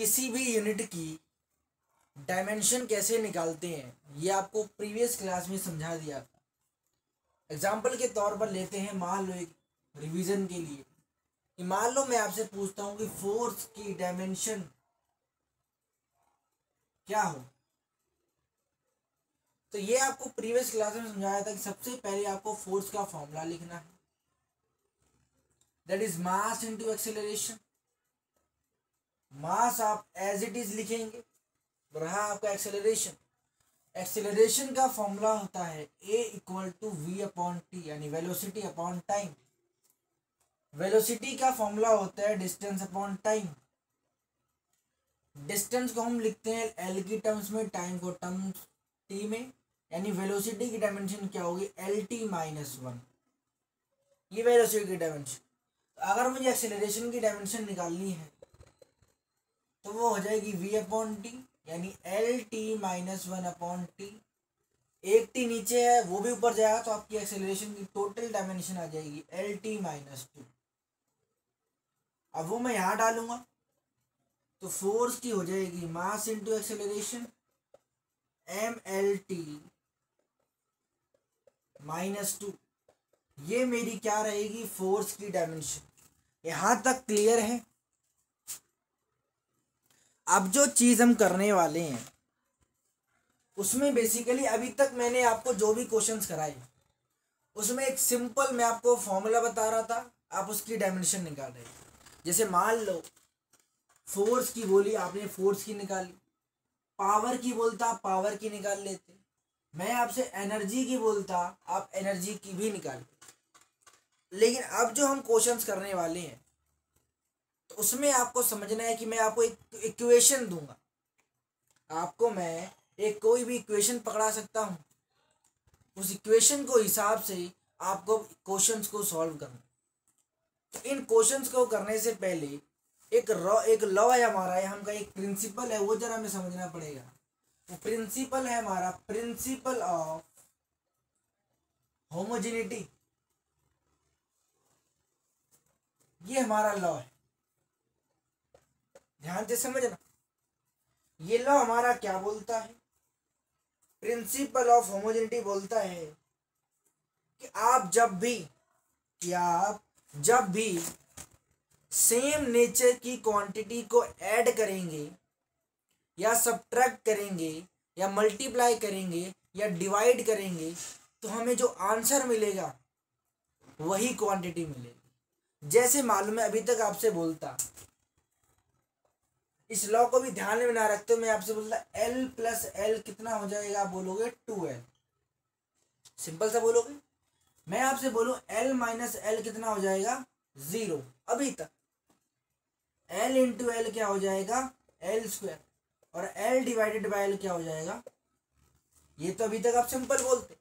किसी भी यूनिट की डायमेंशन कैसे निकालते हैं ये आपको प्रीवियस क्लास में समझा दिया था। एग्जाम्पल के तौर पर लेते हैं, मान लो एक रिवीजन के लिए कि मान लो मैं आपसे पूछता हूं कि फोर्स की डायमेंशन क्या हो, तो ये आपको प्रीवियस क्लास में समझाया था कि सबसे पहले आपको फोर्स का फॉर्मूला लिखना है, that is mass into acceleration. Mass आप एज इट इज लिखेंगे, रहा आपका एक्सेलरेशन। एक्सेलरेशन का फॉर्मूला होता है a equal to v upon t, यानी वेलोसिटी अपॉन टाइम। वेलोसिटी का फॉर्मूला होता है डिस्टेंस अपॉन टाइम। डिस्टेंस को हम लिखते हैं एल की टर्म्स में, टाइम को टर्म्स टी में, यानी वेलोसिटी की डायमेंशन क्या होगी, एल टी माइनस वन। ये वेलोसिटी की डायमेंशन। तो अगर मुझे एक्सेलरेशन की डायमेंशन निकालनी है तो वो हो जाएगी v अपॉन टी, यानी L t minus one upon T. एक टी नीचे है वो भी ऊपर जाएगा तो आपकी एक्सेलरेशन की टोटल डायमेंशन आ जाएगी एल टी माइनस टू। अब वो मैं यहाँ डालूंगा तो फोर्स की हो जाएगी mass into acceleration m l t minus two. ये मेरी क्या रहेगी, फोर्स की डायमेंशन। यहां तक क्लियर है। अब जो चीज हम करने वाले हैं उसमें बेसिकली अभी तक मैंने आपको जो भी क्वेश्चंस कराए उसमें एक सिंपल मैं आपको फॉर्मूला बता रहा था, आप उसकी डायमेंशन निकाल रहे हैं। जैसे मान लो फोर्स की बोली, आपने फोर्स की निकाली, पावर की बोलता आप पावर की निकाल लेते, मैं आपसे एनर्जी की बोलता आप एनर्जी की भी निकाल। लेकिन अब जो हम क्वेश्चंस करने वाले हैं तो उसमें आपको समझना है कि मैं आपको एक इक्वेशन दूंगा, आपको मैं एक कोई भी इक्वेशन पकड़ा सकता हूँ, उस इक्वेशन को हिसाब से आपको क्वेश्चंस को सॉल्व करना। तो इन क्वेश्चंस को करने से पहले एक लॉ है हमारा, हम का एक प्रिंसिपल है, वो जरा हमें समझना पड़ेगा। वो प्रिंसिपल है हमारा प्रिंसिपल ऑफ होमोजेनिटी। ये हमारा लॉ है, ध्यान से समझना। ये लॉ हमारा क्या बोलता है, प्रिंसिपल ऑफ होमोजेनिटी बोलता है कि आप जब भी सेम नेचर की क्वांटिटी को ऐड करेंगे या सब्ट्रैक्ट करेंगे या मल्टीप्लाई करेंगे या डिवाइड करेंगे तो हमें जो आंसर मिलेगा वही क्वांटिटी मिलेगी। जैसे मालूम है, अभी तक आपसे बोलता, इस लॉ को भी ध्यान में बना रखते हो, मैं आपसे बोलता L प्लस एल कितना हो जाएगा, आप बोलोगे 2L, सिंपल सा बोलोगे। मैं आपसे बोलूं L माइनस एल कितना हो जाएगा, 0। अभी तक L इंटू एल क्या हो जाएगा, एल स्क्वायर, और L डिवाइडेड बाय एल क्या हो जाएगा, ये तो अभी तक आप सिंपल बोलते।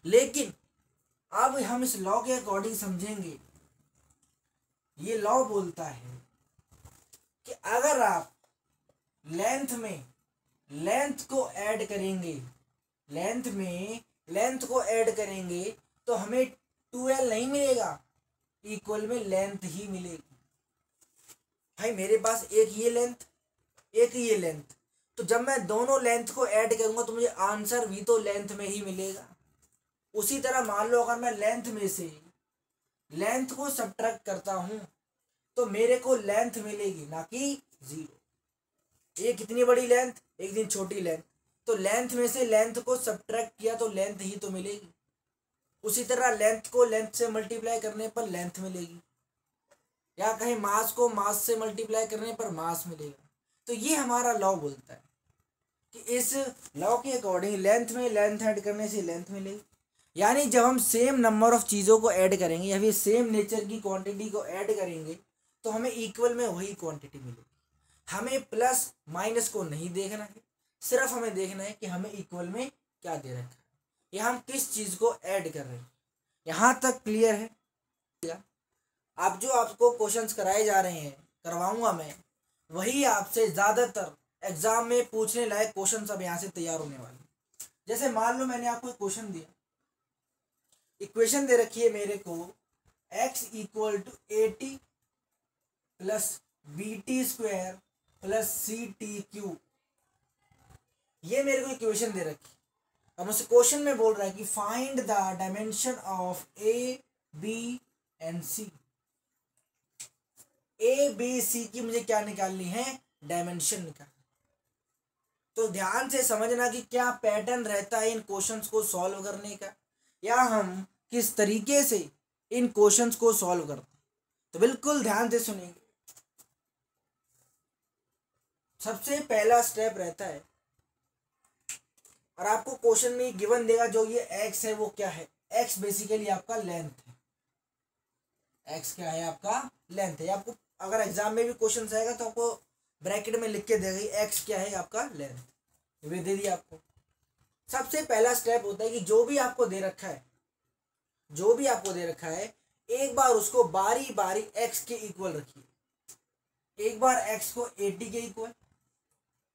लेकिन अब हम इस लॉ के अकॉर्डिंग समझेंगे। ये लॉ बोलता है कि अगर आप लेंथ को ऐड करेंगे, लेंथ को ऐड करेंगे तो हमें 2L नहीं मिलेगा, इक्वल में लेंथ ही मिलेगी। भाई मेरे पास एक ये लेंथ, तो जब मैं दोनों लेंथ को ऐड करूंगा तो मुझे आंसर भी तो लेंथ में ही मिलेगा। उसी तरह मान लो अगर मैं लेंथ में से लेंथ को सब्ट्रैक्ट करता हूं तो मेरे को लेंथ मिलेगी, ना कि 0। एक इतनी बड़ी लेंथ, एक दिन छोटी लेंथ, तो लेंथ में से लेंथ को सब्ट्रैक्ट किया तो लेंथ ही तो मिलेगी। उसी तरह लेंथ को लेंथ से मल्टीप्लाई करने पर लेंथ मिलेगी, या कहीं मास को मास से मल्टीप्लाई करने पर मास मिलेगा। तो ये हमारा लॉ बोलता है कि इस लॉ के अकॉर्डिंग लेंथ में लेंथ ऐड करने से लेंथ मिलेगी। यानी जब हम सेम नंबर ऑफ चीज़ों को ऐड करेंगे या फिर सेम नेचर की क्वांटिटी को ऐड करेंगे तो हमें इक्वल में वही क्वांटिटी मिलेगी। हमें प्लस माइनस को नहीं देखना है, सिर्फ हमें देखना है कि हमें इक्वल में क्या दे रखा है या हम किस चीज़ को ऐड कर रहे हैं। यहाँ तक क्लियर है। अब जो आपको क्वेश्चंस कराए जा रहे हैं, करवाऊंगा मैं, वही आपसे ज़्यादातर एग्जाम में पूछने लायक क्वेश्चन अब यहाँ से तैयार होने वाले। जैसे मान लो मैंने आपको एक क्वेश्चन दिया, इक्वेशन दे रखी है मेरे को x equal to 80 plus BT square plus c t q, ये मेरे को इक्वेशन दे रखी। अब मुझसे क्वेश्चन में बोल रहा है कि find the dimension of a b and c. A b c की मुझे क्या निकालनी है, डायमेंशन निकालनी। तो ध्यान से समझना कि क्या पैटर्न रहता है इन क्वेश्चंस को सॉल्व करने का, या हम किस तरीके से इन क्वेश्चंस को सॉल्व करते हैं। तो बिल्कुल ध्यान से सुनेंगे। सबसे पहला स्टेप रहता है, और आपको क्वेश्चन में गिवन देगा जो ये एक्स है वो क्या है, एक्स बेसिकली आपका लेंथ है। एक्स क्या है, आपका लेंथ है। आपको अगर एग्जाम में भी क्वेश्चन आएगा तो आपको ब्रैकेट में लिख के देगा एक्स क्या है, आपका लेंथ, ये दे दिया आपको। सबसे पहला स्टेप होता है कि जो भी आपको दे रखा है, जो भी आपको दे रखा है, एक बार उसको बारी बारी एक्स के इक्वल रखिए। एक बार एक्स को 80 के इक्वल,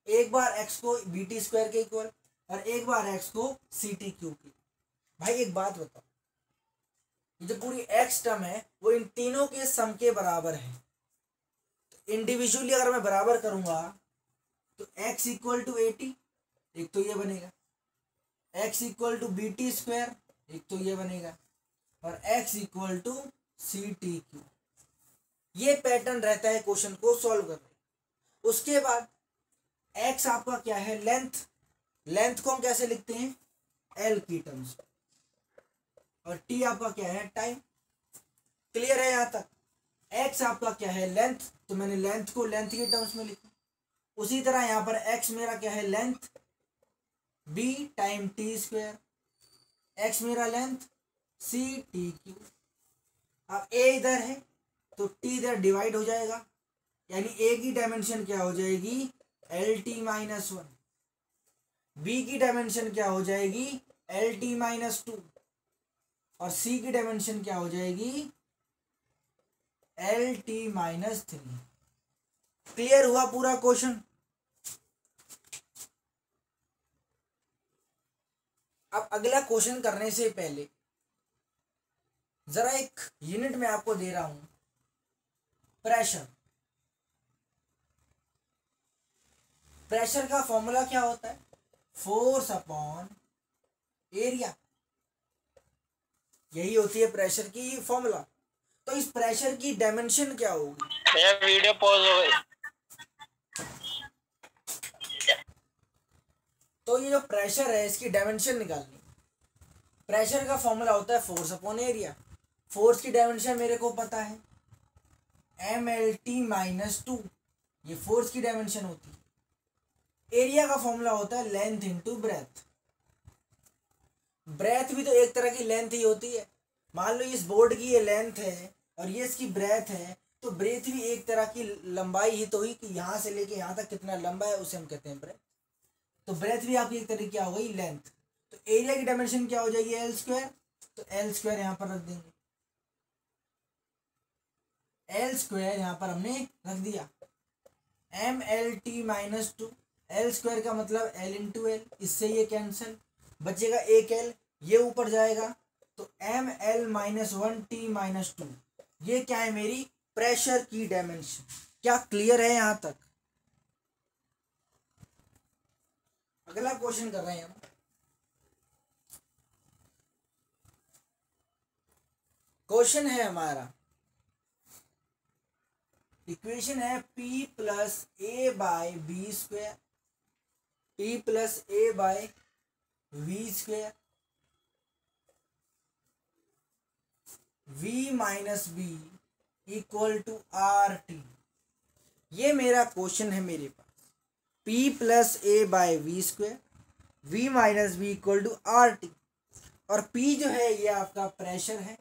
एक बार एक्स को बीटी स्क्वायर के इक्वल, और एक बार एक्स को सी टी क्यूब की। भाई एक बात बताओ, जो पूरी एक्स टर्म है वो इन तीनों के सम के बराबर है। तो इंडिविजुअली अगर मैं बराबर करूंगा तो एक्स इक्वल टू 80, एक तो ये बनेगा, x equal to b t square, एक तो ये बनेगा, और x equal to c t q. ये पैटर्न रहता है क्वेश्चन को सॉल्व करने। उसके बाद एक्स आपका क्या है, लेंथ। लेंथ को हम कैसे लिखते हैं, एल की टर्म्स, और टी आपका क्या है, टाइम। क्लियर है यहाँ तक। एक्स आपका क्या है, लेंथ, तो मैंने लेंथ को लेंथ के टर्म्स में लिखा। उसी तरह यहाँ पर एक्स मेरा क्या है, length, b time t square, x मेरा लेंथ, सी टी क्यू। अब ए इधर है तो टी इधर डिवाइड हो जाएगा, यानी ए की डायमेंशन क्या हो जाएगी, एल टी माइनस 1, बी की डायमेंशन क्या हो जाएगी, एल टी माइनस 2, और सी की डायमेंशन क्या हो जाएगी, एल टी माइनस 3। क्लियर हुआ पूरा क्वेश्चन। अब अगला क्वेश्चन करने से पहले जरा एक यूनिट में आपको दे रहा हूं, प्रेशर। प्रेशर का फॉर्मूला क्या होता है, फोर्स अपॉन एरिया, यही होती है प्रेशर की फॉर्मूला। तो इस प्रेशर की डायमेंशन क्या होगी, ये वीडियो पॉज हो गई। तो ये जो प्रेशर है इसकी डायमेंशन निकालनी। प्रेशर का फॉर्मूला होता है फोर्स अपॉन एरिया। फोर्स की डायमेंशन मेरे को पता है, एम एल टी माइनस 2, ये फोर्स की डायमेंशन होती है। एरिया का फॉर्मूला होता है लेंथ इंटू ब्रेथ। ब्रेथ भी तो एक तरह की लेंथ ही होती है। मान लो इस बोर्ड की ये लेंथ है और ये इसकी ब्रेथ है, तो ब्रेथ भी एक तरह की लंबाई ही तो हुई कि यहाँ से लेके यहाँ तक कितना लंबा है उसे हम कहते हैं ब्रेथ। तो ब्रेथ भी आपकी एक तरह की क्या हो गई, लेंथ। तो एरिया की डायमेंशन क्या हो जाएगी, एल स्क्वायर। तो एल स्क्वायर यहाँ पर रख देंगे, एल स्क्वायर यहाँ पर हमने रख दिया। M l t minus 2, l square का मतलब एल इंटू एल, इससे ये कैंसिल, बचेगा एक एल, ये ऊपर जाएगा। तो m l minus 1 t minus 2, ये क्या है, मेरी प्रेशर की डायमेंशन। क्या क्लियर है यहाँ तक। अगला क्वेश्चन कर रहे हैं हम। क्वेश्चन है हमारा, इक्वेशन है P plus a by b square, P plus a by v square, V minus b equal to r t. ये मेरा क्वेश्चन है मेरे पास, P plus a by v square, V minus b equal to r t, और P जो है ये आपका प्रेशर है,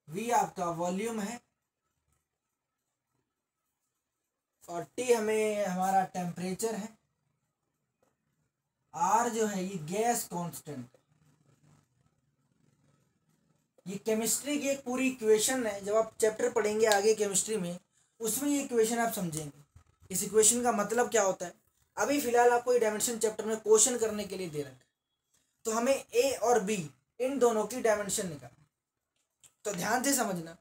V आपका वॉल्यूम है, और T हमें हमारा टेम्परेचर है, R जो है ये गैस कांस्टेंट। ये केमिस्ट्री की एक पूरी इक्वेशन है, जब आप चैप्टर पढ़ेंगे आगे केमिस्ट्री में उसमें ये इक्वेशन आप समझेंगे इस इक्वेशन का मतलब क्या होता है। अभी फिलहाल आपको ये डायमेंशन चैप्टर में क्वेश्चन करने के लिए दे रखा है, तो हमें ए और बी इन दोनों की डायमेंशन निकालना। तो ध्यान से समझना,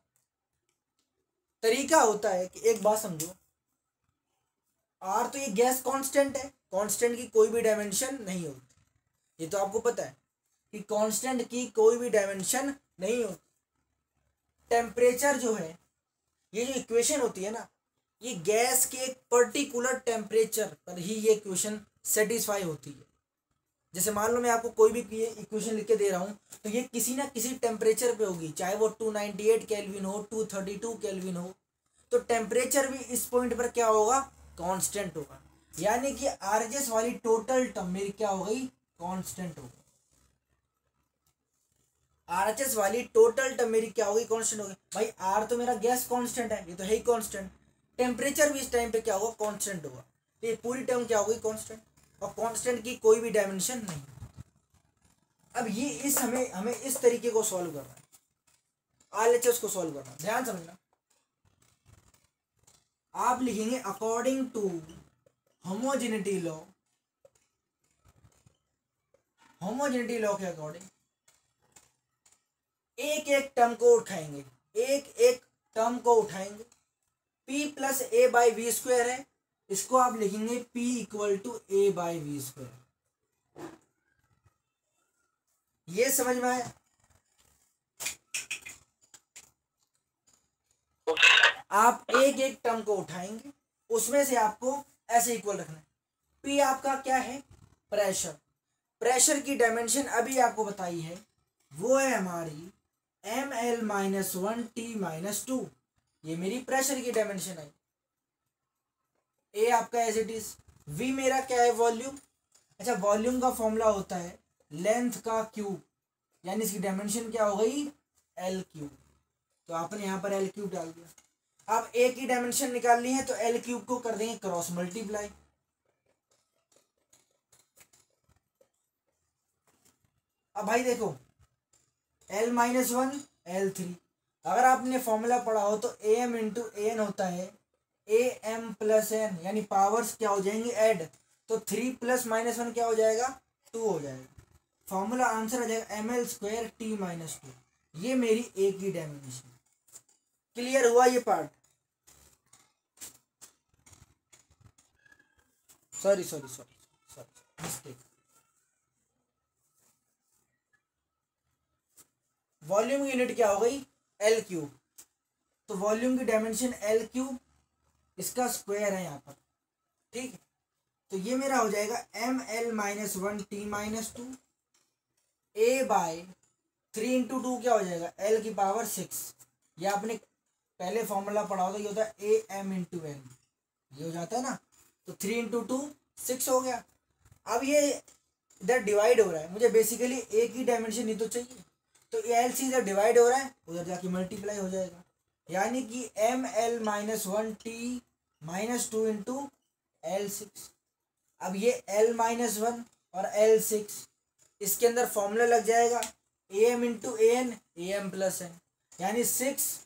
तरीका होता है कि एक बात समझो, आर तो ये गैस कांस्टेंट है, कांस्टेंट की कोई भी डायमेंशन नहीं होती, ये तो आपको पता है कि कांस्टेंट की कोई भी डायमेंशन नहीं होती। टेम्परेचर जो है, ये जो इक्वेशन होती है ना, ये गैस के एक पर्टिकुलर टेम्परेचर पर ही ये इक्वेशन सेटिस्फाई होती है। जैसे मान लो मैं आपको कोई भी इक्वेशन लिख के दे रहा हूँ, तो ये किसी ना किसी टेम्परेचर पे होगी, चाहे वो 298 केल्विन हो, 232 केल्विन हो, तो टेम्परेचर भी इस पॉइंट पर क्या होगा, कांस्टेंट होगा। यानी कि आरएचएस वाली टोटल टर्म मेरी क्या हो गई, कांस्टेंट हो गई। आरएचएस वाली टोटल टर्म मेरी क्या होगी, कांस्टेंट होगी। भाई आर तो मेरा गैस कांस्टेंट है, ये तो है ही कांस्टेंट, टेम्परेचर भी इस टाइम पे क्या होगा, कांस्टेंट होगा, तो ये पूरी टर्म क्या होगी, कांस्टेंट, और कांस्टेंट की कोई भी डायमेंशन नहीं। अब ये इस हमें इस तरीके को सॉल्व करना है, आरएचएस को सॉल्व करना है, ध्यान समझना। आप लिखेंगे according to homogeneity law, homogeneity law के अकॉर्डिंग एक एक टर्म को उठाएंगे, एक एक टर्म को उठाएंगे। p plus a by v square है, इसको आप लिखेंगे p equal to a by v square. ये समझ में आया? आप एक एक टर्म को उठाएंगे, उसमें से आपको ऐसे इक्वल रखना है। p आपका क्या है, प्रेशर, प्रेशर की डायमेंशन अभी आपको बताई है, वो है हमारी ml-1T-2, ये मेरी प्रेशर की डायमेंशन है। ए आपका एज इट इज, वी मेरा क्या है, वॉल्यूम। अच्छा, वॉल्यूम का फॉर्मूला होता है लेंथ का क्यूब, यानी इसकी डायमेंशन क्या हो गई, एल क्यूब, तो आपने यहाँ पर एल क्यूब डाल दिया। आप ए की डायमेंशन निकालनी है तो एल क्यूब को कर देंगे क्रॉस मल्टीप्लाई। अब भाई देखो, L-1 L3, अगर आपने फॉर्मूला पढ़ा हो तो a m into a n होता है ए एम प्लस एन, यानी पावर्स क्या हो जाएंगी, ऐड, तो 3 प्लस -1 क्या हो जाएगा, 2 हो जाएगा। फॉर्मूला आंसर आ जाएगा ml²T-2, ये मेरी ए की डायमेंशन। क्लियर हुआ ये पार्ट? Sorry mistake. वॉल्यूम की यूनिट क्या हो गई, एल क्यूब, तो वॉल्यूम की डायमेंशन एल क्यूब, इसका स्क्वायर है यहाँ पर, ठीक है। तो ये मेरा हो जाएगा ml-1T-2 ए बाय 3 इंटू 2 क्या हो जाएगा, एल की पावर 6। ये आपने पहले फॉर्मूला पढ़ा होता, ये होता है ए एम इंटू एन, ये हो जाता है ना, तो 3 इंटू 2 6 हो गया। अब ये इधर डिवाइड हो रहा है, मुझे बेसिकली ए की डायमेंशन नहीं तो चाहिए, तो एल सी इधर डिवाइड हो रहा है, उधर जाके मल्टीप्लाई हो जाएगा, यानी कि ml-1T-2 इंटू L6। अब ये L-1 और L6, इसके अंदर फॉर्मूला लग जाएगा a m into a n, a m plus n, यानी 6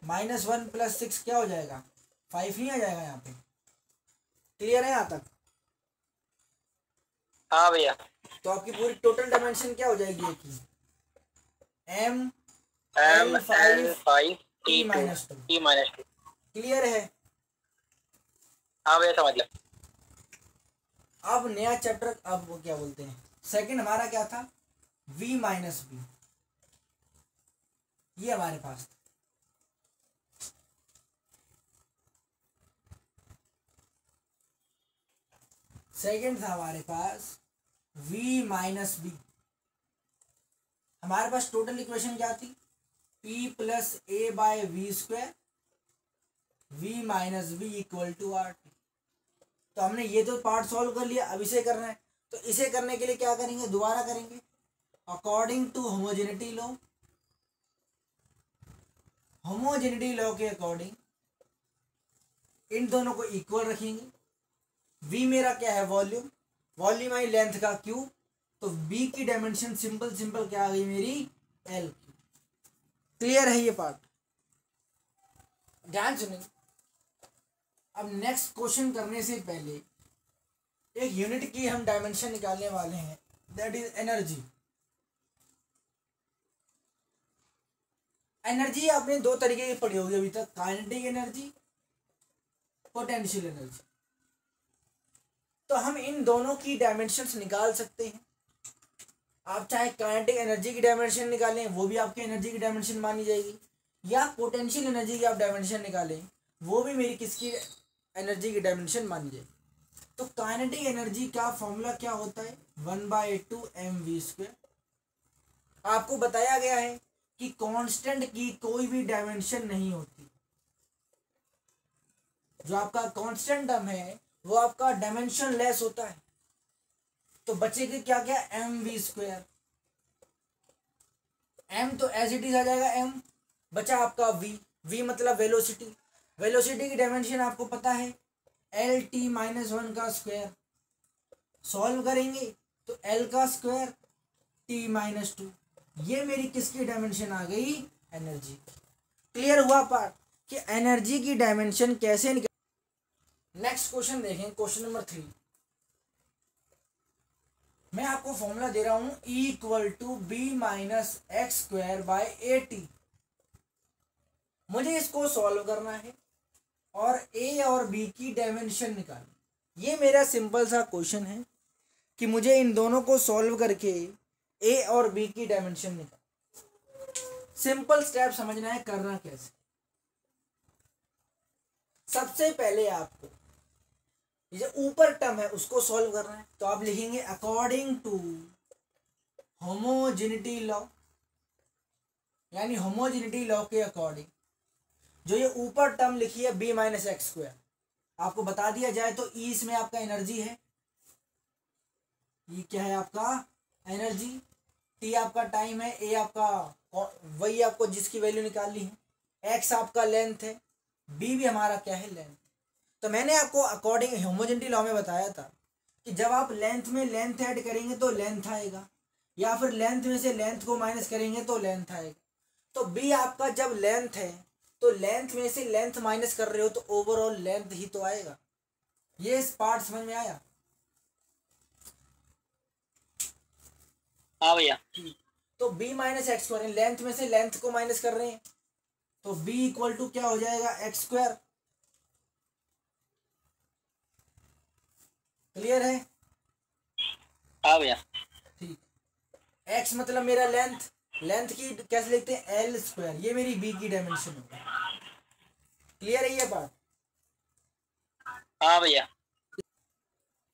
-1 प्लस 6 क्या हो जाएगा, 5 नहीं आ जाएगा यहाँ पे। क्लियर है यहाँ तक? हाँ भैया। तो आपकी पूरी टोटल डायमेंशन क्या हो जाएगी ये की, ml-5T-2। क्लियर है? हाँ भैया समझ लिया। अब नया चैप्टर, अब वो क्या बोलते हैं, सेकंड हमारा क्या था, v माइनस बी, ये हमारे पास था। सेकंड था हमारे पास v माइनस बी। हमारे पास टोटल इक्वेशन क्या थी, p plus a by v square, v minus b equal to r t. तो हमने ये तो पार्ट सॉल्व कर लिया, अब इसे करना है, तो इसे करने के लिए क्या करेंगे, दोबारा करेंगे according to homogeneity law, homogeneity law के अकॉर्डिंग इन दोनों को इक्वल रखेंगे। v मेरा क्या है, वॉल्यूम, वॉल्यूम आई लेंथ का क्यूब, तो v की डायमेंशन सिंपल क्या आ गई मेरी, एल क्यूब। क्लियर है ये पार्ट? ध्यान सुनिए। अब नेक्स्ट क्वेश्चन करने से पहले एक यूनिट की हम डायमेंशन निकालने वाले हैं, दैट इज एनर्जी। एनर्जी आपने दो तरीके की पढ़ी होगी अभी तक, काइनेटिक एनर्जी, पोटेंशियल एनर्जी। तो हम इन दोनों की डायमेंशंस निकाल सकते हैं। आप चाहे काइनेटिक एनर्जी की डायमेंशन निकालें, वो भी आपकी एनर्जी की डायमेंशन मानी जाएगी, या पोटेंशियल एनर्जी की आप डायमेंशन निकालें, वो भी मेरी किसकी एनर्जी की डायमेंशन मानी जाएगी। तो काइनेटिक एनर्जी का फॉर्मूला क्या होता है, 1/2 mv²। आपको बताया गया है कि कांस्टेंट की कोई भी डायमेंशन नहीं होती। जो आपका कांस्टेंट टर्म है वो आपका डायमेंशन लेस होता है। तो बचेगा क्या क्या, mv²। m तो एज इट इज आ जाएगा m, बचा आपका v मतलब वेलोसिटी। वेलोसिटी की डायमेंशन आपको पता है L t-1 का स्क्वायर। सॉल्व करेंगे तो L का स्क्वायर t-2। ये मेरी किसकी डायमेंशन आ गई, एनर्जी। क्लियर हुआ पार्ट कि एनर्जी की डायमेंशन कैसे निकल। नेक्स्ट क्वेश्चन देखें, क्वेश्चन नंबर 3। मैं आपको फॉर्मूला दे रहा हूं E=b-x²/at। मुझे इसको सॉल्व करना है और ए और बी की डायमेंशन निकालनी। ये मेरा सिंपल सा क्वेश्चन है कि मुझे इन दोनों को सॉल्व करके ए और बी की डायमेंशन निकाल। सिंपल स्टेप समझना है करना कैसे। सबसे पहले आपको ये जो ऊपर टर्म है उसको सॉल्व करना है। तो आप लिखेंगे अकॉर्डिंग टू होमोजेनिटी लॉ, यानी होमोजेनिटी लॉ के अकॉर्डिंग जो ये ऊपर टर्म लिखी है b-x², आपको बता दिया जाए तो ई इसमें आपका एनर्जी है। ये क्या है आपका एनर्जी, टी आपका टाइम है, ए आपका वही आपको जिसकी वैल्यू निकालनी है, एक्स आपका लेंथ है, बी भी हमारा क्या है लेंथ। तो मैंने आपको अकॉर्डिंग होमोजेनिटी लॉ में बताया था कि जब आप लेंथ में लेंथ ऐड करेंगे तो लेंथ आएगा, या फिर लेंथ में से लेंथ को माइनस करेंगे तो लेंथ आएगा। तो बी आपका जब लेंथ है तो लेंथ में से लेंथ माइनस कर रहे हो तो ओवरऑल लेंथ ही तो आएगा। ये इस पार्ट समझ में आया। हाँ भैया। तो b-x² लेंथ में से लेंथ को माइनस कर रहे हैं तो b इक्वल टू क्या हो जाएगा, x²। क्लियर है। हाँ भैया। ठीक, x मतलब मेरा लेंथ, लेंथ की कैसे लिखते हैं L², ये मेरी b की डायमेंशन होगी। क्लियर है ये बात। हाँ भैया।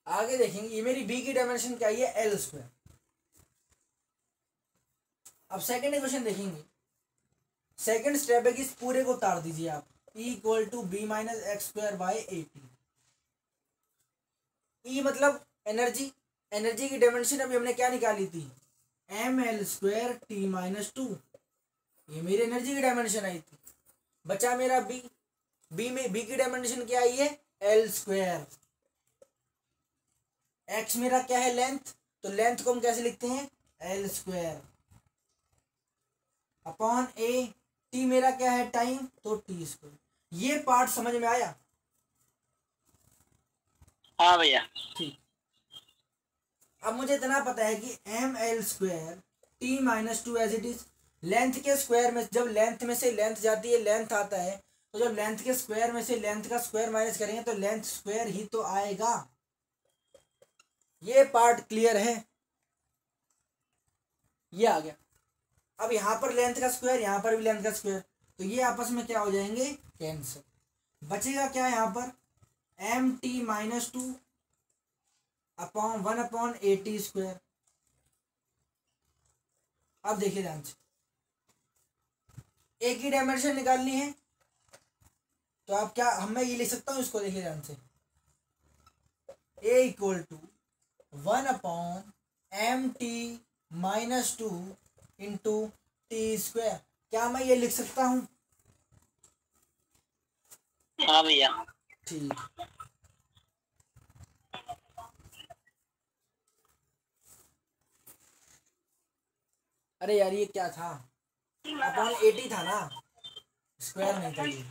आगे देखेंगे ये मेरी b की डायमेंशन क्या है, L²। अब सेकंड इक्वेशन देखेंगे। सेकंड स्टेप है कि इस पूरे को उतार दीजिए आप, E=b-x²/at। ई मतलब एनर्जी, एनर्जी की डायमेंशन अभी हमने क्या निकाली थी, ml²t-2। ये मेरी एनर्जी की डायमेंशन आई थी। बचा मेरा बी, बी में बी की डायमेंशन क्या आई है, L²। एक्स मेरा क्या है लेंथ, तो लेंथ को हम कैसे लिखते हैं, L² अपॉन ए। टी मेरा क्या है टाइम, तो t²। ये पार्ट समझ में आया। हाँ भैया। ठीक, अब मुझे इतना पता है कि ml²t-2 as it is. Length के स्क्वायर में जब लेंथ में से लेंथ जाती है लेंथ आता है, तो जब लेंथ के स्क्वायर में से लेंथ का स्क्वायर माइनस करेंगे तो लेंथ स्क्वायर ही तो आएगा। ये पार्ट क्लियर है, ये आ गया। अब यहाँ पर लेंथ का स्क्वायर, यहाँ पर भी लेंथ का स्क्वायर, तो ये आपस में क्या हो जाएंगे, कैंसिल। बचेगा क्या यहाँ पर, mt-2 अपॉन 1/at²। अब देखिए ध्यान से, ए की डायमेंशन निकालनी है तो आप क्या, मैं ये लिख सकता हूँ इसको, देखिए ध्यान से, A=1/mt-2 इंटू t²। क्या मैं ये लिख सकता हूँ, हाँ भैया। ठीक। अरे यार ये क्या था, अपॉन 80 था ना, स्क्वायर नहीं था, ये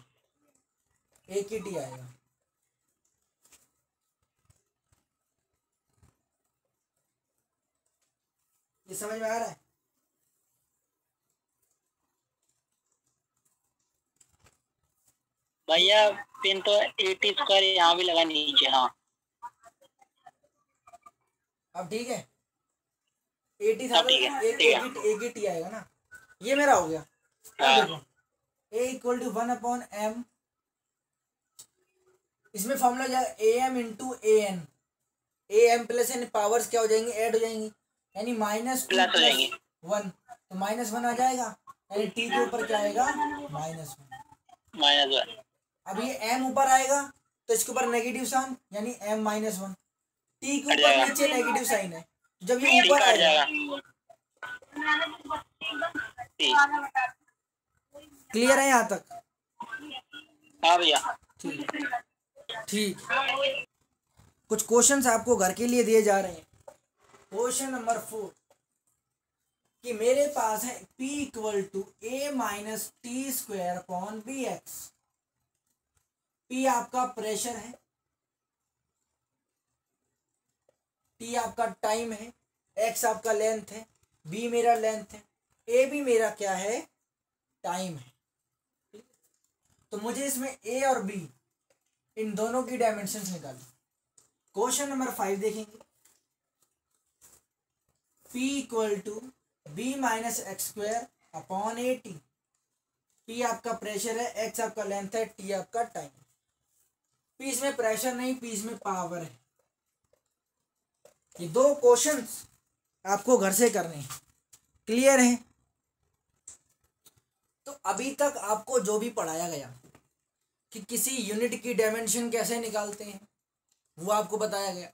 एक ही टी आएगा। ये समझ में आ रहा है। भैया पिन तो 80 स्क्वायर यहाँ भी लगा नीचे। हाँ अब ठीक है, 80 था अब तो ठीक है, एक ठीक है। एक ही टी आएगा ना। ये मेरा हो गया। अब हाँ देखो a इक्वल टू 1/m, इसमें फॉर्मूला जाएगा a m into a n. A m plus n powers क्या हो जाएंगी, ऐड हो जाएंगी, यानी -2 प्लस हो प्लस जाएंगे। 1, तो -1 आ जाएगा, यानी टी के ऊपर क्या आएगा, -1। -1। अब ये m ऊपर आएगा तो इसके ऊपर नेगेटिव साइन, यानी m-1। टी के कट ऊपर जाएगा। नीचे नेगेटिव साइन है, तो जब ये ठीक ऊपर कट आएगा। जाएगा। ठीक। क्लियर है यहाँ तक? हाँ भैया। ठीक ठीक। कुछ क्वेश्चंस आपको घर के लिए दिए जा रहे हैं। क्वेश्चन नंबर 4 कि मेरे पास है P equal to a-t² bx। P आपका प्रेशर है, T आपका टाइम है, x आपका लेंथ है, B मेरा लेंथ है, A भी मेरा क्या है, टाइम है। तो मुझे इसमें A और B इन दोनों की डायमेंशंस निकाली। क्वेश्चन नंबर 5 देखेंगे। P equal to b-x² at। P आपका प्रेशर है, x आपका लेंथ है, T आपका टाइम। P इसमें प्रेशर नहीं, P इसमें पावर है। ये 2 क्वेश्चंस आपको घर से करने हैं। क्लियर है? तो अभी तक आपको जो भी पढ़ाया गया कि किसी यूनिट की डायमेंशन कैसे निकालते हैं, वो आपको बताया गया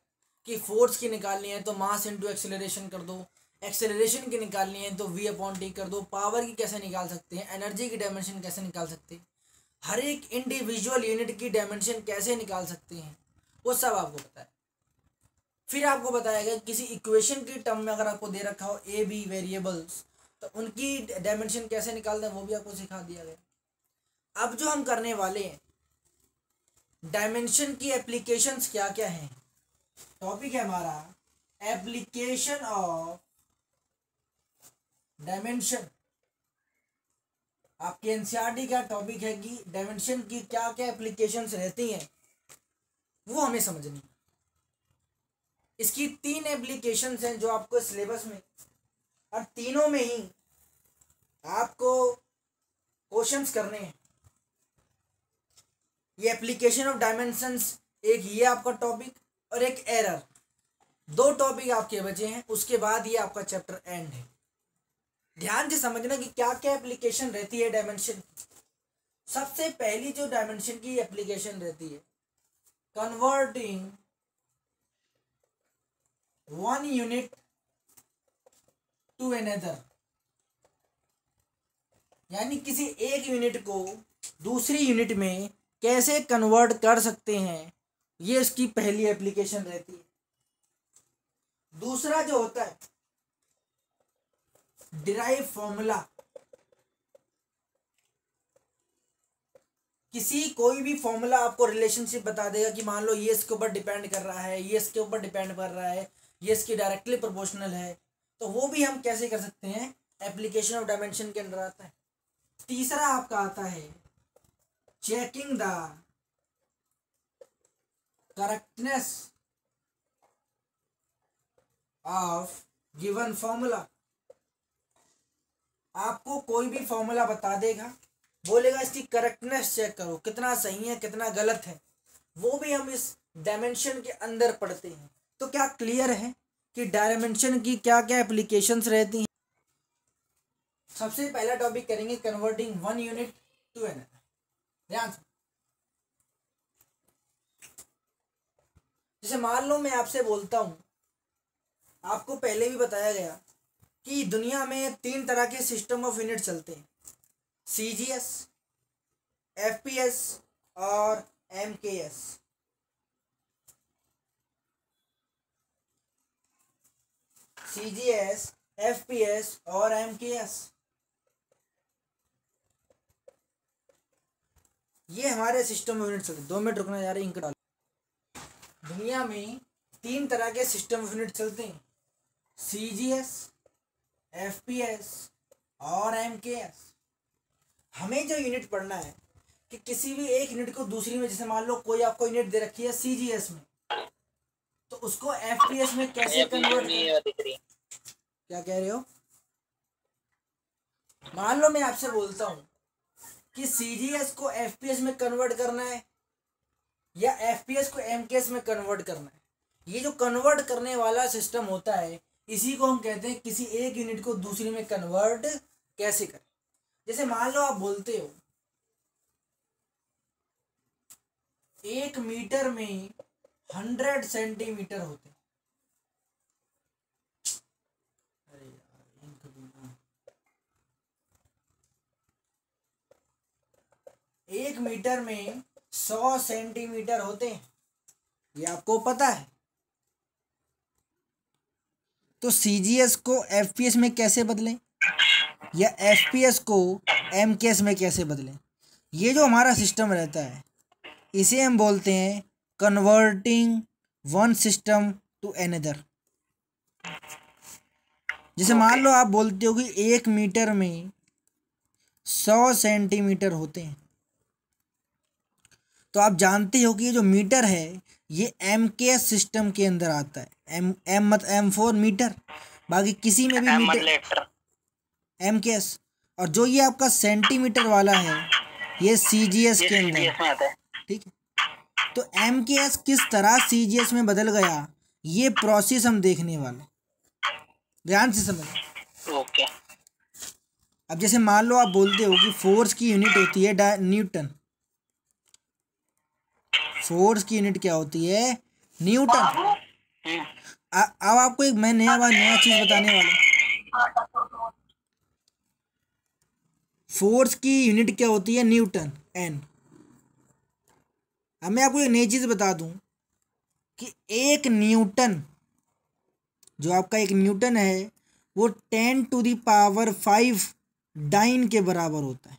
कि फोर्स की निकालनी है तो मास इंटू एक्सेलरेशन कर दो, एक्सेलरेशन की निकालनी है तो v/t कर दो, पावर की कैसे निकाल सकते हैं, एनर्जी की डायमेंशन कैसे निकाल सकते हैं, हर एक इंडिविजुअल यूनिट की डायमेंशन कैसे निकाल सकते हैं, वो सब आपको बताया। फिर आपको बताया गया किसी इक्वेशन की टर्म में अगर आपको दे रखा हो ए बी वेरिएबल्स, तो उनकी डायमेंशन कैसे निकालते हैं वो भी आपको सिखा दिया गया। अब जो हम करने वाले हैं, डायमेंशन की एप्लीकेशंस क्या क्या हैं। टॉपिक है हमारा एप्लीकेशन ऑफ डायमेंशन। आपके एनसीईआरटी का टॉपिक है कि डायमेंशन की क्या क्या एप्लीकेशंस रहती हैं, वो हमें समझनी। इसकी 3 एप्लीकेशंस हैं जो आपको सिलेबस में, और तीनों में ही आपको क्वेश्चंस करने हैं। ये एप्लीकेशन ऑफ डायमेंशंस, एक ये आपका टॉपिक और एक एरर, 2 टॉपिक आपके बचे हैं। उसके बाद ये आपका चैप्टर एंड है। ध्यान से समझना कि क्या क्या एप्लीकेशन रहती है डायमेंशन की। सबसे पहली जो डायमेंशन की एप्लीकेशन रहती है, कन्वर्टिंग 1 यूनिट टू अनदर, यानी किसी एक यूनिट को दूसरी यूनिट में कैसे कन्वर्ट कर सकते हैं, ये इसकी पहली एप्लीकेशन रहती है। दूसरा जो होता है डिराइव फॉर्मूला, किसी कोई भी फॉर्मूला आपको रिलेशनशिप बता देगा कि मान लो ये इसके ऊपर डिपेंड कर रहा है, ये इसके ऊपर डिपेंड कर रहा है, ये इसकी डायरेक्टली प्रोपोर्शनल है, तो वो भी हम कैसे कर सकते हैं, एप्लीकेशन ऑफ डायमेंशन के अंदर आता है। तीसरा आपका आता है checking the correctness of given formula. आपको कोई भी फॉर्मूला बता देगा, बोलेगा इसकी करेक्टनेस चेक करो, कितना सही है कितना गलत है, वो भी हम इस डायमेंशन के अंदर पढ़ते हैं। तो क्या क्लियर है कि डायमेंशन की क्या क्या एप्लीकेशंस रहती हैं। सबसे पहला टॉपिक करेंगे कन्वर्टिंग 1 यूनिट टू अनदर। ध्यान से, जैसे मान लो मैं आपसे बोलता हूं, आपको पहले भी बताया गया कि दुनिया में 3 तरह के सिस्टम ऑफ यूनिट चलते हैं, CGS, FPS और MKS। CGS, FPS और MKS, ये हमारे सिस्टम ऑफ यूनिट चलते हैं। 2 मिनट रुकना यार, इंक डाल। दुनिया में 3 तरह के सिस्टम ऑफ यूनिट चलते हैं, CGS, FPS और MKS। हमें जो यूनिट पढ़ना है कि किसी भी एक यूनिट को दूसरी में, जैसे मान लो कोई आपको यूनिट दे रखी है सीजीएस में, तो उसको एफपीएस में कैसे कन्वर्ट करें? क्या कह रहे हो? मान लो मैं आपसे बोलता हूं कि सीजीएस को एफपीएस में कन्वर्ट करना है या एफपीएस को एमकेएस में कन्वर्ट करना है। ये जो कन्वर्ट करने वाला सिस्टम होता है, इसी को हम कहते हैं किसी एक यूनिट को दूसरी में कन्वर्ट कैसे करें। जैसे मान लो आप बोलते हो 1 मीटर में 100 सेंटीमीटर होते हैं। अरे यार, इंक भी ना। 1 मीटर में 100 सेंटीमीटर होते हैं, ये आपको पता है। तो सीजीएस को एफपीएस में कैसे बदलें या एफपीएस को एमकेएस में कैसे बदलें? ये जो हमारा सिस्टम रहता है, इसे हम बोलते हैं converting one system to another. जैसे मान लो आप बोलते हो कि 1 मीटर में 100 सेंटीमीटर होते हैं, तो आप जानते हो कि ये जो मीटर है ये एमकेएस सिस्टम के अंदर आता है। एम फॉर मीटर, बाकी किसी में भी मीटर एमकेएस। और जो ये आपका सेंटीमीटर वाला है ये सीजीएस के अंदर आता है। ठीक है, तो एमकेएस किस तरह सीजीएस में बदल गया, ये प्रोसेस हम देखने वाले, ध्यान से समझ। ओके। अब जैसे मान लो आप बोलते हो कि फोर्स की यूनिट होती है न्यूटन। फोर्स की यूनिट क्या होती है? न्यूटन। अब आपको एक मैं नया चीज बताने वाला। फोर्स की यूनिट क्या होती है? Newton, N. अब मैं आपको एक नई चीज बता दूं कि एक न्यूटन, जो आपका एक न्यूटन है, वो 10⁵ डाइन के बराबर होता है।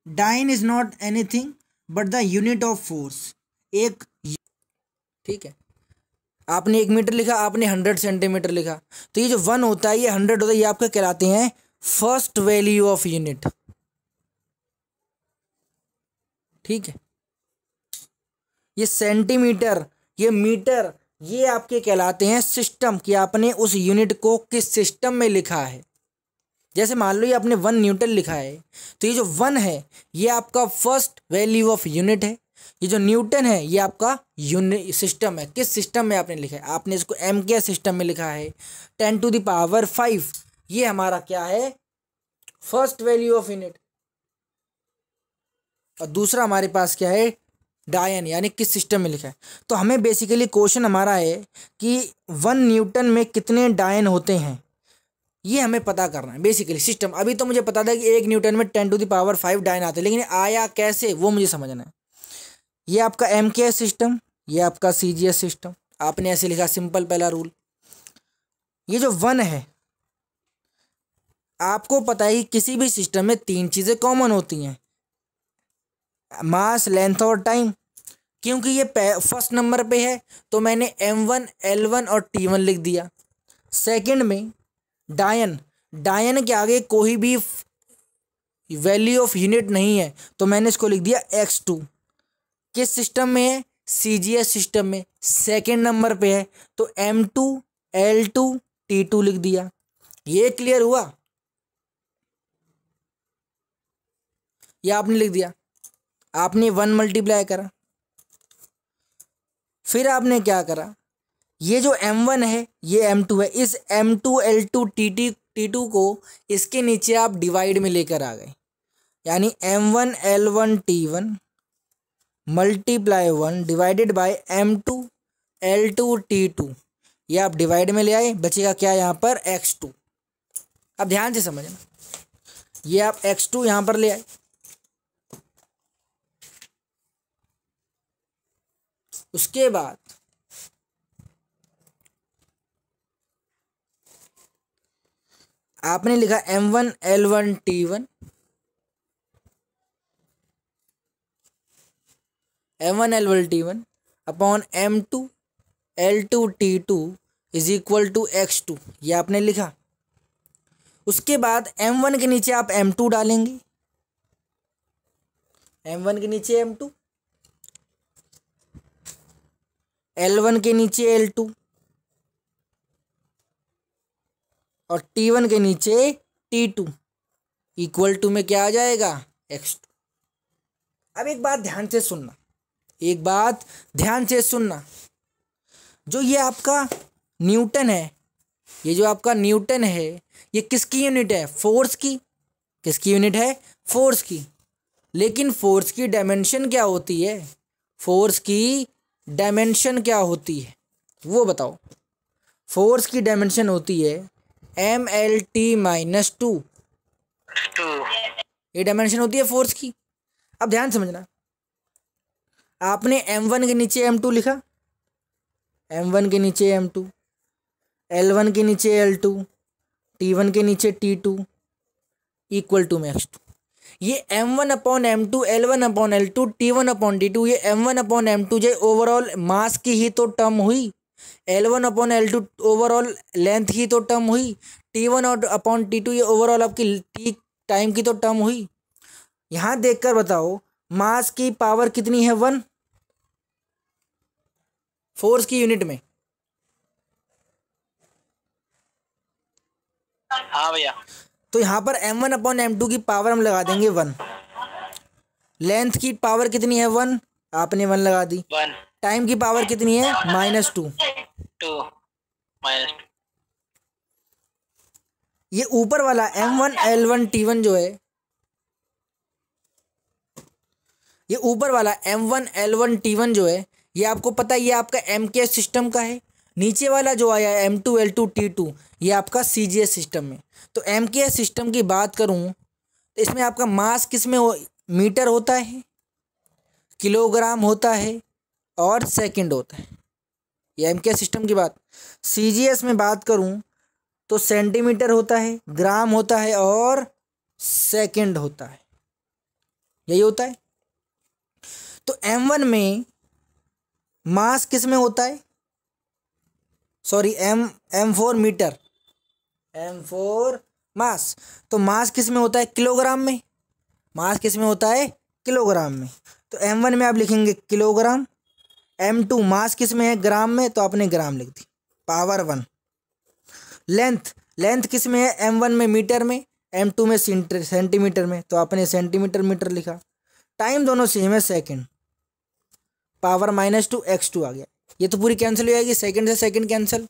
Dyne is not anything but the unit of force. एक, ठीक है, आपने 1 मीटर लिखा, आपने 100 सेंटीमीटर लिखा, तो ये जो 1 होता है, ये 100 होता है, ये आपका कहलाते हैं फर्स्ट वैल्यू ऑफ यूनिट। ठीक है, ये सेंटीमीटर, ये मीटर, ये आपके कहलाते हैं सिस्टम, कि आपने उस यूनिट को किस सिस्टम में लिखा है। जैसे मान लो ये आपने 1 न्यूटन लिखा है, तो ये जो 1 है ये आपका फर्स्ट वैल्यू ऑफ यूनिट है। ये जो न्यूटन है ये आपका यूनिट सिस्टम है। किस सिस्टम में आपने लिखा है? आपने इसको एमकेएस सिस्टम में लिखा है। 10⁵ ये हमारा क्या है? First value of unit. और दूसरा हमारे पास क्या है? डायन, यानी किस सिस्टम में लिखा है। तो हमें बेसिकली क्वेश्चन हमारा है कि 1 न्यूटन में कितने डायन होते हैं, ये हमें पता करना है बेसिकली सिस्टम। अभी तो मुझे पता था कि 1 न्यूटन में 10⁵ डायन आते हैं, लेकिन आया कैसे वो मुझे समझना है। ये आपका एमकेएस सिस्टम, ये आपका सीजीएस सिस्टम। आपने ऐसे लिखा, सिंपल पहला रूल। ये जो 1 है, आपको पता है कि किसी भी सिस्टम में 3 चीज़ें कॉमन होती हैं, मास, लेंथ और टाइम। क्योंकि ये फर्स्ट नंबर पे है तो मैंने m1, l1 और t1 लिख दिया। सेकंड में डायन, डायन के आगे कोई भी वैल्यू ऑफ यूनिट नहीं है तो मैंने इसको लिख दिया x2। किस सिस्टम में है? सीजीएस सिस्टम में। सेकंड नंबर पे है तो m2, l2, t2 लिख दिया। ये क्लियर हुआ? ये आपने लिख दिया, आपने 1 मल्टीप्लाई करा, फिर आपने क्या करा, ये जो m1 है ये m2 है, इस m2, l2, t2 को इसके नीचे आप डिवाइड में लेकर आ गए, यानी m1, l1, t1 multiply 1 divided by m2, l2, t2, ये आप डिवाइड में ले आए, बचेगा क्या यहाँ पर? x2। अब ध्यान से समझना, ये आप x2 यहाँ पर ले आए, उसके बाद आपने लिखा m1, l1, t1, m1, l1, t1 upon m2, l2, t2 is equal to x2, ये आपने लिखा। उसके बाद m1 के नीचे आप m2 डालेंगे, M1 के नीचे M2, L1 के नीचे L2 और T1 के नीचे T2 इक्वल टू में क्या आ जाएगा x2। अब एक बात ध्यान से सुनना, एक बात ध्यान से सुनना, जो ये आपका न्यूटन है, ये जो आपका न्यूटन है, ये किसकी यूनिट है? फोर्स की। किसकी यूनिट है? फोर्स की। लेकिन फोर्स की डायमेंशन क्या होती है? फोर्स की डायमेंशन क्या होती है वो बताओ। फोर्स की डायमेंशन होती है MLT-2। ये डायमेंशन होती है फोर्स की। अब ध्यान समझना, आपने M1 के नीचे M2 लिखा, M1 के नीचे M2, L1 के नीचे L2, T1 के नीचे T2 इक्वल टू में x2। ये M1/M2, L1/L2, T1/T2, ये M1/M2 जो ओवरऑल मास की ही तो टर्म हुई, L1/L2 ओवरऑल लेंथ ही तो टर्म हुई, T1/T2 ये ओवरऑल आपकी टी टाइम की तो टर्म हुई। यहाँ देखकर बताओ मास की पावर कितनी है? 1 फोर्स की यूनिट में। हाँ भैया। तो यहाँ पर M1/M2 की पावर हम लगा देंगे 1। लेंथ की पावर कितनी है? 1, आपने 1 लगा दी। 1। टाइम की पावर कितनी है? -2। 2 -2। ये ऊपर वाला M1 L1 T1 जो है, ये ऊपर वाला M1 L1 T1 जो है, ये आपको पता है ये आपका MKS सिस्टम का है। नीचे वाला जो आया M2 L2 T2 ये आपका CGS सिस्टम में। तो MKS सिस्टम की बात करूं तो इसमें आपका मास किस में मीटर होता है, किलोग्राम होता है और सेकंड होता है। ये MKS सिस्टम की बात। CGS में बात करूं तो सेंटीमीटर होता है, ग्राम होता है और सेकंड होता है, यही होता है। तो M1 में मास किस में होता है? सॉरी M4 मीटर, M4 मास। तो मास किस में होता है? किलोग्राम में। मास किस में होता है? किलोग्राम में। तो M1 में आप लिखेंगे किलोग्राम। M2 मास किस में है? ग्राम में, तो आपने ग्राम लिख दी, पावर 1। लेंथ किस में है? M1 में मीटर में, M2 में सेंटीमीटर में, तो आपने सेंटीमीटर मीटर लिखा। टाइम दोनों सेम है, सेकंड, पावर -2 x2 आ गया। ये तो पूरी कैंसिल हो जाएगी, सेकंड से सेकंड कैंसिल।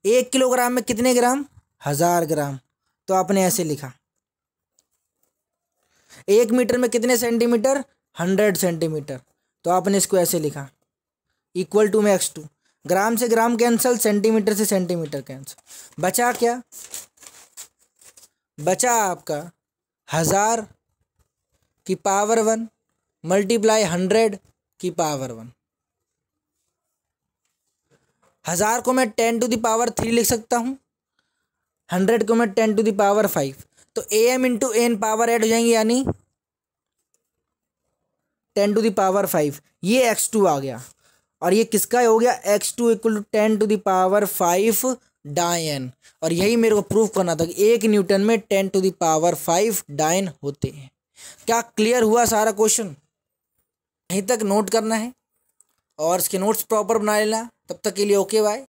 1 किलोग्राम में कितने ग्राम? 1000 ग्राम, तो आपने ऐसे लिखा। 1 मीटर में कितने सेंटीमीटर? 100 सेंटीमीटर, तो आपने इसको ऐसे लिखा इक्वल टू में x2। ग्राम से ग्राम कैंसिल, सेंटीमीटर से सेंटीमीटर कैंसिल। बचा क्या? बचा आपका 1000 की पावर 1 मल्टीप्लाई 100 की पावर 1। 1000 को मैं 10⁻³ लिख सकता हूँ, 100 को मैं 10⁻5। तो AM × n पावर ऐड हो जाएंगी, यानी 10⁻5। ये x2 आ गया और ये किसका हो गया? x2 = 10⁻5 डायन। और यही मेरे को प्रूफ करना था कि 1 न्यूटन में 10⁻5 डायन होते हैं। क्या क्लियर हुआ सारा क्वेश्चन? यहीं तक नोट करना है और इसके नोट्स प्रॉपर बना लेना। तब तक के लिए ओके बाय।